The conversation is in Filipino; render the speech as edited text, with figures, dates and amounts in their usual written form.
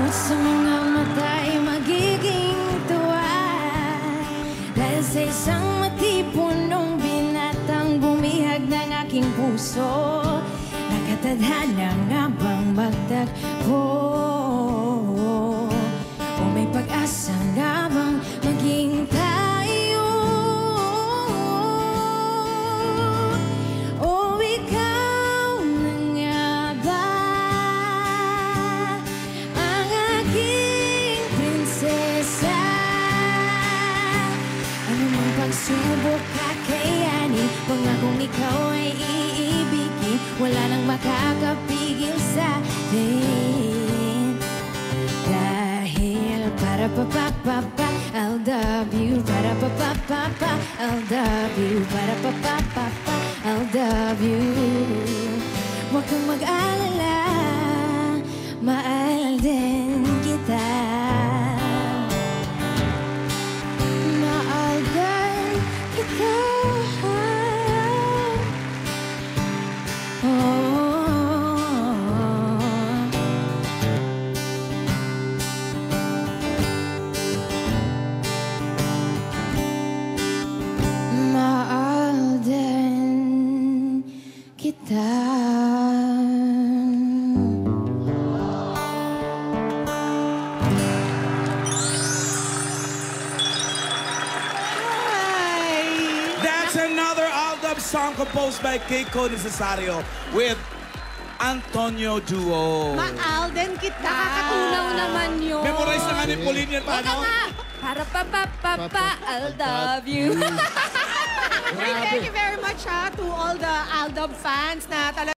Sa mga mata'y magiging tuwa dahil sa isang matipunong binatang bumihag ng aking puso. Nakatadhana nga bang magtagpo? O may pag-asa nga bang maging tayo? O ikaw na nga ba ang aking prinsesa? Anumang pagsubok kakayanin, pangakong ikaw ay iibigin, wala nang makakapigil sa atin. Dahil para pa-pa-pa-pa, I'll love you. Para pa-pa-pa-pa, I'll love you. Para pa-pa-pa-pa, I'll love you. Huwag kang mag-alala, mahal din kita. Mahal din kita. Mahal din kita. That's another Aldab song composed by Keiko Necesario with Antonio Duo. Maalden kita. Nakakatunaw naman yun. Memorize na nga ni Pauline yan, paano? Para pa-pa-pa-pa, I'll love you. Thank you very much to all the Aldab fans na talaga